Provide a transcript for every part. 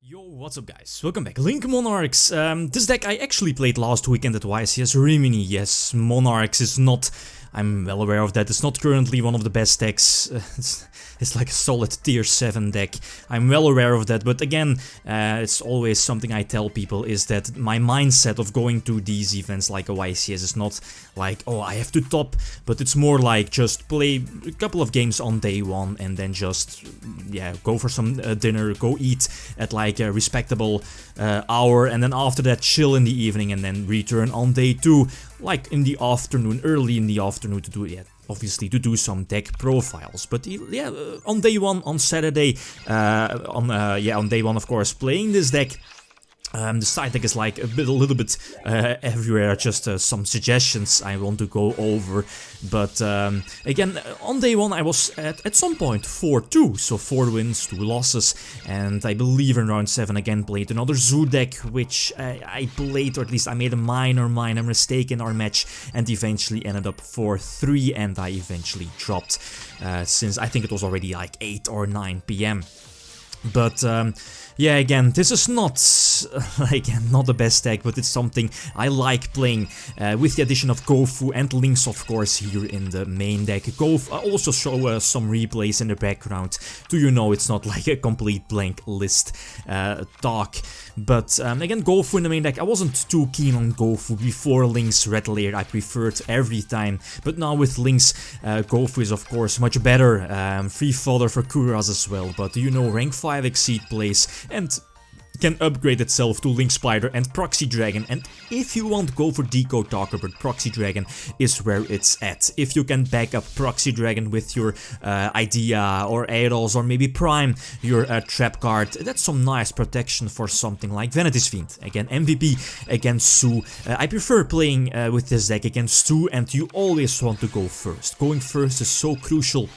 Yo, what's up guys? Welcome back. Link Monarchs. This deck I actually played last weekend at YCS Rimini. Yes, Monarchs is not, I'm well aware of that, it's not currently one of the best decks. It's like a solid tier 7 deck. I'm well aware of that, but again, it's always something I tell people is that my mindset of going to these events like a YCS is not like, oh, I have to top, but it's more like just play a couple of games on day one and then just, yeah, go for some dinner, go eat at like a respectable hour, and then after that chill in the evening and then return on day 2, like in the afternoon, early in the afternoon to do it. Yeah, obviously to do some deck profiles, but yeah, on day 1, on Saturday, on day 1 of course, playing this deck. The side deck is like a little bit everywhere, just some suggestions I want to go over, but again, on day 1 I was at some point 4-2, so 4 wins, 2 losses, and I believe in round 7 again played another Zoo deck, which I played, or at least I made a minor mistake in our match, and eventually ended up 4-3, and I eventually dropped, since I think it was already like 8 or 9 PM. But yeah, again, this is not, again, not the best deck, but it's something I like playing with the addition of GoFu and Links, of course, here in the main deck. GoFu, I also show some replays in the background, so you know it's not like a complete blank list talk. But again, GoFu in the main deck, I wasn't too keen on GoFu before Links Red Layer, I preferred every time, but now with Links, GoFu is of course much better, free fodder for Kuras as well, but you know, rank 5 Exceed plays, and can upgrade itself to Link Spider and Proxy Dragon, and if you want, go for Decode Talker, but Proxy Dragon is where it's at. If you can back up Proxy Dragon with your Idea or Aeros or maybe Prime, your trap card, that's some nice protection for something like Vanity's Fiend. Again, MVP against Sue. I prefer playing with this deck against Sue, and you always want to go first. Going first is so crucial.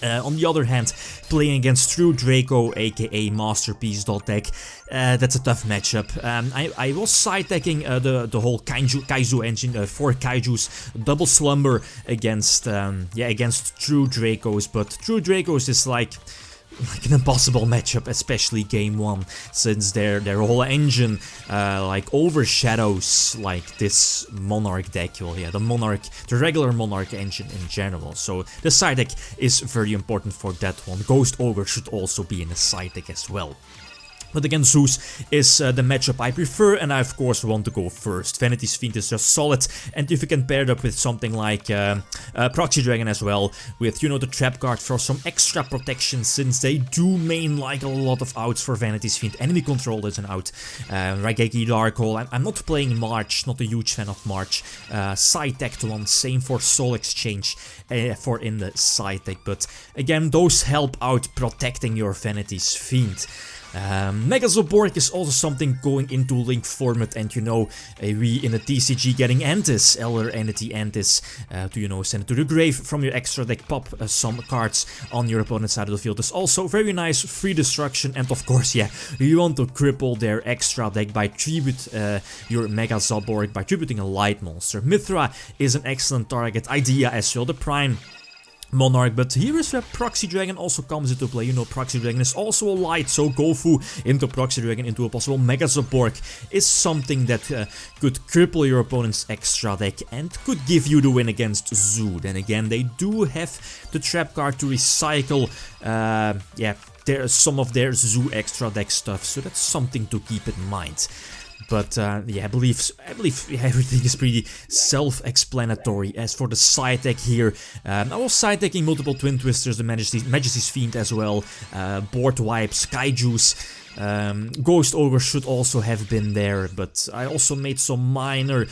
On the other hand, playing against True Draco, aka Masterpiece deck, that's a tough matchup. I was side-decking the whole Kaiju engine, 4 Kaijus, double slumber against against True Dracos, but True Dracos is like an impossible matchup, especially game 1, since their whole engine like overshadows like this Monarch deck. Well, yeah, the regular Monarch engine in general. So the side deck is very important for that one. Ghost Ogre should also be in the side deck as well. But again, Zeus is the matchup I prefer, and I of course want to go first. Vanity's Fiend is just solid, and if you can pair it up with something like Proxy Dragon as well, with, you know, the trap card for some extra protection, since they do main like a lot of outs for Vanity's Fiend. Enemy control is an out. Raigeki Darkhole, I'm not playing March, not a huge fan of March. Side decked one, same for Soul Exchange for in the side deck, but again, those help out protecting your Vanity's Fiend. Mega Zaborg is also something going into Link format, and you know, we in the TCG getting Antis, Elder Entity Antis, to, you know, send it to the grave from your extra deck, pop some cards on your opponent's side of the field is also very nice, free destruction, and of course, yeah, you want to cripple their extra deck by tribute your Mega Zaborg by tributing a light monster. Mithra is an excellent target, Idea as well, the Prime Monarch, but here is where Proxy Dragon also comes into play. You know, Proxy Dragon is also a light, so GoFu into Proxy Dragon into a possible Mega Zaborg is something that could cripple your opponent's extra deck and could give you the win against Zoo. Then again, they do have the trap card to recycle, there's some of their Zoo extra deck stuff, so that's something to keep in mind. But yeah, I believe everything is pretty self-explanatory. As for the side deck here, I was side decking multiple Twin Twisters, the Majesty's Fiend as well, board wipes, Kaijus. Ghost Ogre should also have been there, but I also made some minor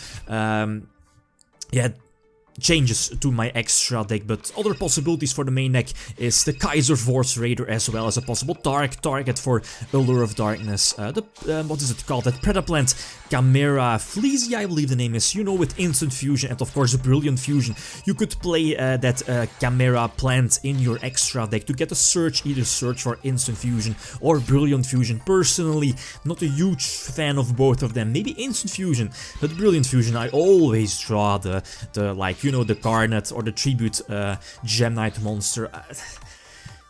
changes to my extra deck, but other possibilities for the main deck is the Kaiser Force Raider as well as a possible dark target for Allure of Darkness. What is it called? That Predaplant Chimera Fleezy, I believe the name is, you know, with instant fusion and of course a Brilliant Fusion. You could play that Chimera plant in your extra deck to get a search, either search for instant fusion or Brilliant Fusion. Personally, not a huge fan of both of them. Maybe instant fusion, but Brilliant Fusion, I always draw the like, you know, the Garnet or the Tribute Gem Knight monster.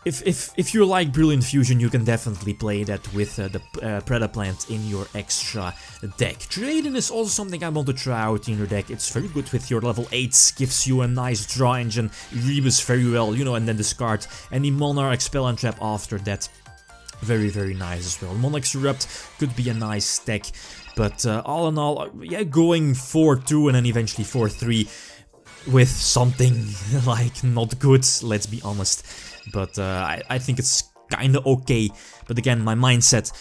if you like Brilliant Fusion, you can definitely play that with the Predaplant in your extra deck. Drayden is also something I want to try out in your deck. It's very good with your level 8s, gives you a nice draw engine, rebus very well, you know, and then discard any Monarch spell and trap after that. Very, very nice as well. Monarchs Erupt could be a nice deck, but all in all, yeah, going 4-2 and then eventually 4-3 with something like not good, let's be honest. But I think it's kinda okay. But again, my mindset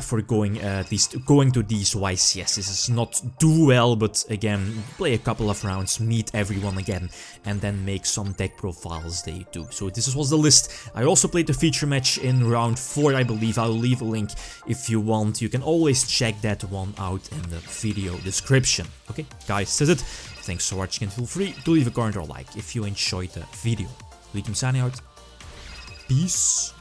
for going at least going to these YCSs is not do well, but again, play a couple of rounds, meet everyone again, and then make some deck profiles they do. So this was the list. I also played the feature match in round 4, I believe. I'll leave a link if you want. You can always check that one out in the video description. Okay, guys, that's it. Thanks for watching and feel free to leave a comment or like if you enjoyed the video. Lithium signing out. Peace.